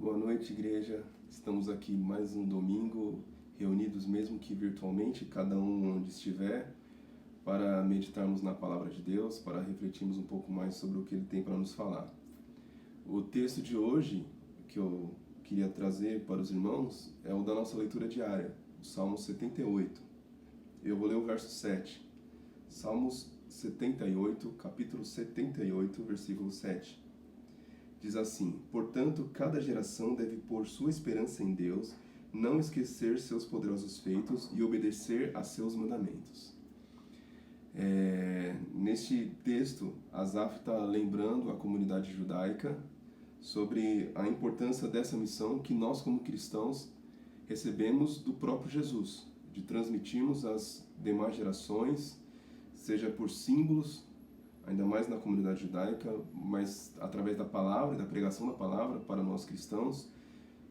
Boa noite, igreja. Estamos aqui mais um domingo, reunidos mesmo que virtualmente, cada um onde estiver, para meditarmos na palavra de Deus, para refletirmos um pouco mais sobre o que Ele tem para nos falar. O texto de hoje, que eu queria trazer para os irmãos, é o da nossa leitura diária, o Salmo 78. Eu vou ler o verso 7. Salmos 78, capítulo 78, versículo 7. Diz assim: portanto, cada geração deve pôr sua esperança em Deus, não esquecer seus poderosos feitos e obedecer a seus mandamentos. Neste texto, Asaf está lembrando a comunidade judaica sobre a importância dessa missão que nós, como cristãos, recebemos do próprio Jesus, de transmitirmos às demais gerações, seja por símbolos, ainda mais na comunidade judaica, mas através da palavra e da pregação da palavra para nós cristãos,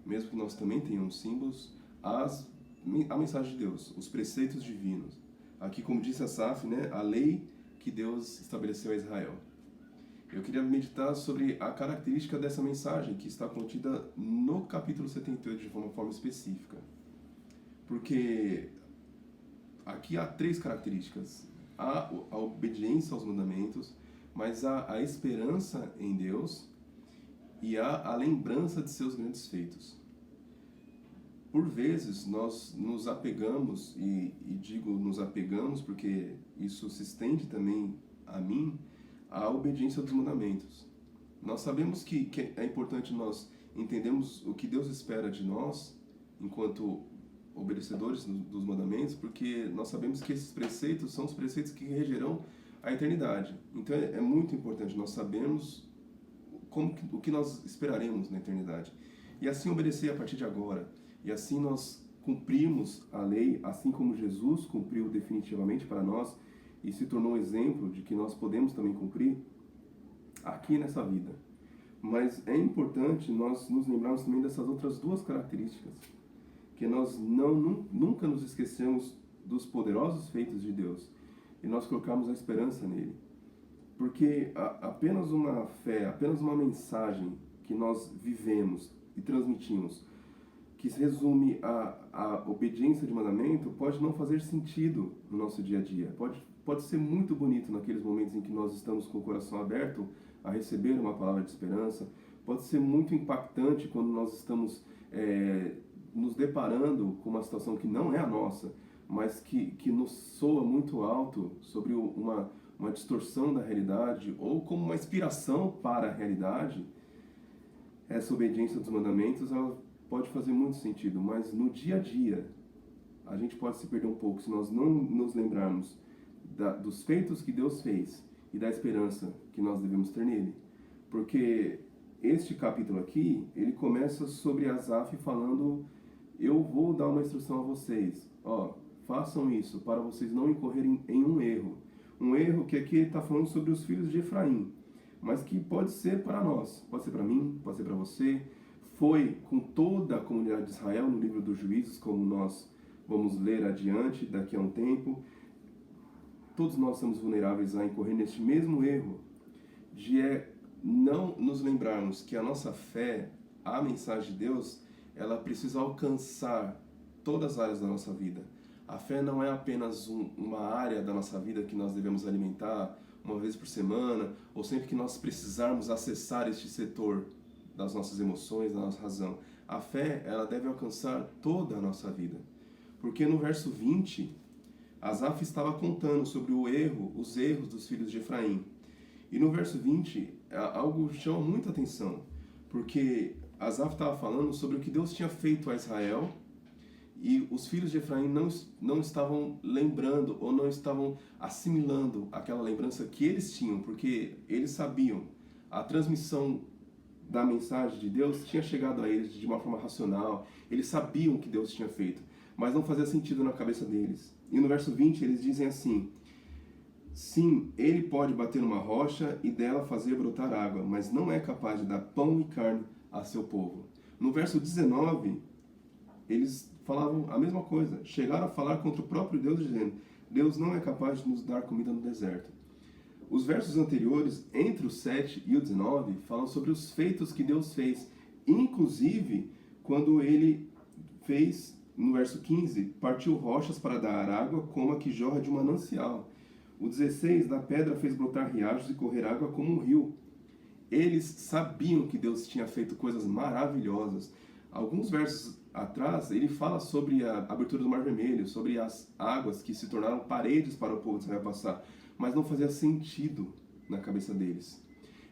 mesmo que nós também tenhamos símbolos, a mensagem de Deus, os preceitos divinos. Aqui, como disse Asaf, a lei que Deus estabeleceu a Israel. Eu queria meditar sobre a característica dessa mensagem que está contida no capítulo 78 de uma forma específica. Porque aqui há três características. Há a obediência aos mandamentos, mas há a esperança em Deus e há a lembrança de seus grandes feitos. Por vezes nós nos apegamos, e digo nos apegamos porque isso se estende também a mim, à obediência dos mandamentos. Nós sabemos que é importante nós entendermos o que Deus espera de nós enquanto obedecedores dos mandamentos, porque nós sabemos que esses preceitos são os preceitos que regerão a eternidade. Então é muito importante nós sabermos o que nós esperaremos na eternidade. E assim obedecer a partir de agora. E assim nós cumprimos a lei, assim como Jesus cumpriu definitivamente para nós e se tornou um exemplo de que nós podemos também cumprir aqui nessa vida. Mas é importante nós nos lembrarmos também dessas outras duas características, que nós nunca nos esquecemos dos poderosos feitos de Deus e nós colocarmos a esperança nele. Porque apenas uma fé, apenas uma mensagem que nós vivemos e transmitimos, que se resume à obediência de mandamento, pode não fazer sentido no nosso dia a dia. Pode ser muito bonito naqueles momentos em que nós estamos com o coração aberto a receber uma palavra de esperança. Pode ser muito impactante quando nós estamos nos deparando com uma situação que não é a nossa, mas que nos soa muito alto sobre uma distorção da realidade ou como uma inspiração para a realidade. Essa obediência dos mandamentos, ela pode fazer muito sentido, mas no dia a dia a gente pode se perder um pouco se nós não nos lembrarmos dos feitos que Deus fez e da esperança que nós devemos ter nele. Porque este capítulo aqui, ele começa sobre Asaf falando: eu vou dar uma instrução a vocês, façam isso para vocês não incorrerem em um erro. Um erro que aqui ele está falando sobre os filhos de Efraim, mas que pode ser para nós, pode ser para mim, pode ser para você. Foi com toda a comunidade de Israel no livro dos Juízes, como nós vamos ler adiante, daqui a um tempo. Todos nós estamos vulneráveis a incorrer neste mesmo erro, de não nos lembrarmos que a nossa fé, a mensagem de Deus, ela precisa alcançar todas as áreas da nossa vida. A fé não é apenas uma área da nossa vida que nós devemos alimentar uma vez por semana, ou sempre que nós precisarmos acessar este setor das nossas emoções, da nossa razão. A fé, ela deve alcançar toda a nossa vida. Porque no verso 20, Asaf estava contando sobre os erros dos filhos de Efraim. E no verso 20, algo chama muita atenção, porque Asaf estava falando sobre o que Deus tinha feito a Israel, e os filhos de Efraim não estavam lembrando ou não estavam assimilando aquela lembrança que eles tinham, porque eles sabiam a transmissão da mensagem de Deus tinha chegado a eles de uma forma racional, eles sabiam o que Deus tinha feito, mas não fazia sentido na cabeça deles. E no verso 20 eles dizem assim: sim, ele pode bater numa rocha e dela fazer brotar água, mas não é capaz de dar pão e carne a seu povo. No verso 19, eles falavam a mesma coisa, chegaram a falar contra o próprio Deus, dizendo: Deus não é capaz de nos dar comida no deserto. Os versos anteriores, entre o 7 e o 19, falam sobre os feitos que Deus fez Inclusive, quando ele fez, no verso 15, partiu rochas para dar água como a que jorra de um manancial. O 16, da pedra fez brotar riachos e correr água como um rio. Eles sabiam que Deus tinha feito coisas maravilhosas. Alguns versos atrás, ele fala sobre a abertura do Mar Vermelho, sobre as águas que se tornaram paredes para o povo de Israel passar, mas não fazia sentido na cabeça deles.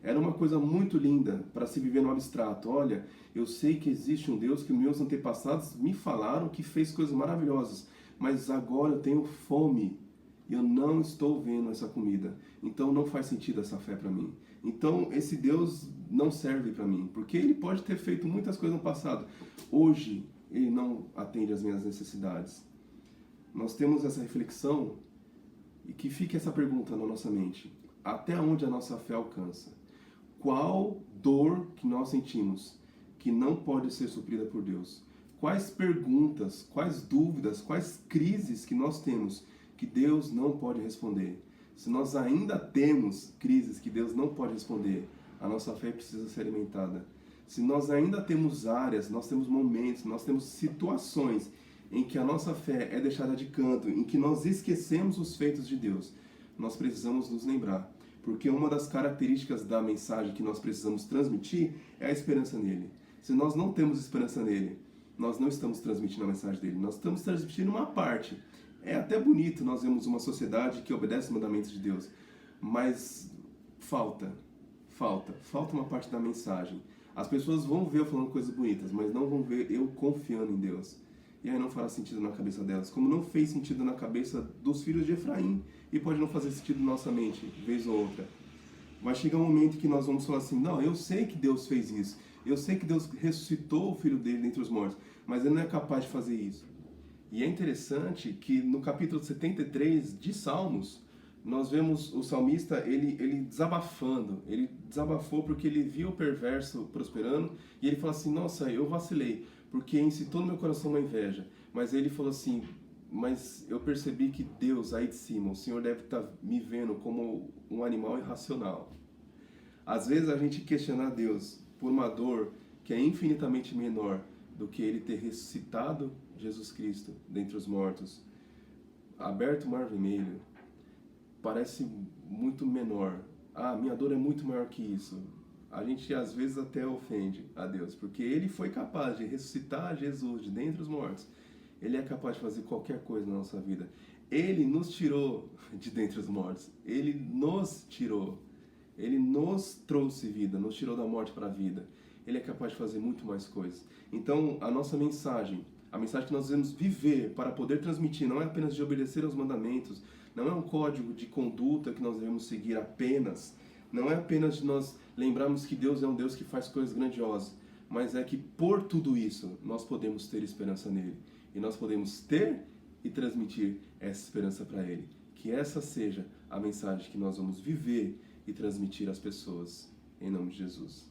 Era uma coisa muito linda para se viver no abstrato. Olha, eu sei que existe um Deus que meus antepassados me falaram que fez coisas maravilhosas, mas agora eu tenho fome e eu não estou vendo essa comida. Então não faz sentido essa fé para mim. Então esse Deus não serve para mim, porque ele pode ter feito muitas coisas no passado. Hoje ele não atende às minhas necessidades. Nós temos essa reflexão e que fique essa pergunta na nossa mente: até onde a nossa fé alcança? Qual dor que nós sentimos que não pode ser suprida por Deus? Quais perguntas, quais dúvidas, quais crises que nós temos que Deus não pode responder? Se nós ainda temos crises que Deus não pode responder, a nossa fé precisa ser alimentada. Se nós ainda temos áreas, nós temos momentos, nós temos situações em que a nossa fé é deixada de canto, em que nós esquecemos os feitos de Deus, nós precisamos nos lembrar. Porque uma das características da mensagem que nós precisamos transmitir é a esperança nele. Se nós não temos esperança nele, nós não estamos transmitindo a mensagem dele, nós estamos transmitindo uma parte. É até bonito nós vemos uma sociedade que obedece os mandamentos de Deus, mas falta uma parte da mensagem. As pessoas vão ver eu falando coisas bonitas, mas não vão ver eu confiando em Deus. E aí não fará sentido na cabeça delas, como não fez sentido na cabeça dos filhos de Efraim, e pode não fazer sentido na nossa mente, vez ou outra. Vai chegar um momento que nós vamos falar assim: não, eu sei que Deus fez isso, eu sei que Deus ressuscitou o filho dele dentre os mortos, mas ele não é capaz de fazer isso. E é interessante que no capítulo 73 de Salmos, nós vemos o salmista, ele desabafando, ele desabafou porque ele viu o perverso prosperando, e ele fala assim: nossa, eu vacilei, porque incitou no meu coração uma inveja. Mas ele falou assim: mas eu percebi que Deus, aí de cima, o Senhor deve estar me vendo como um animal irracional. Às vezes a gente questionar Deus por uma dor que é infinitamente menor do que ele ter ressuscitado Jesus Cristo dentre os mortos, aberto o Mar Vermelho, parece muito menor. Ah, minha dor é muito maior que isso. A gente às vezes até ofende a Deus, porque ele foi capaz de ressuscitar Jesus de dentre os mortos. Ele é capaz de fazer qualquer coisa na nossa vida. Ele nos tirou de dentre os mortos. Ele nos tirou. Ele nos trouxe vida, nos tirou da morte para a vida. Ele é capaz de fazer muito mais coisas. Então, a nossa mensagem, a mensagem que nós devemos viver para poder transmitir, não é apenas de obedecer aos mandamentos, não é um código de conduta que nós devemos seguir apenas, não é apenas de nós lembrarmos que Deus é um Deus que faz coisas grandiosas, mas é que por tudo isso nós podemos ter esperança nele. E nós podemos ter e transmitir essa esperança para ele. Que essa seja a mensagem que nós vamos viver e transmitir às pessoas. Em nome de Jesus.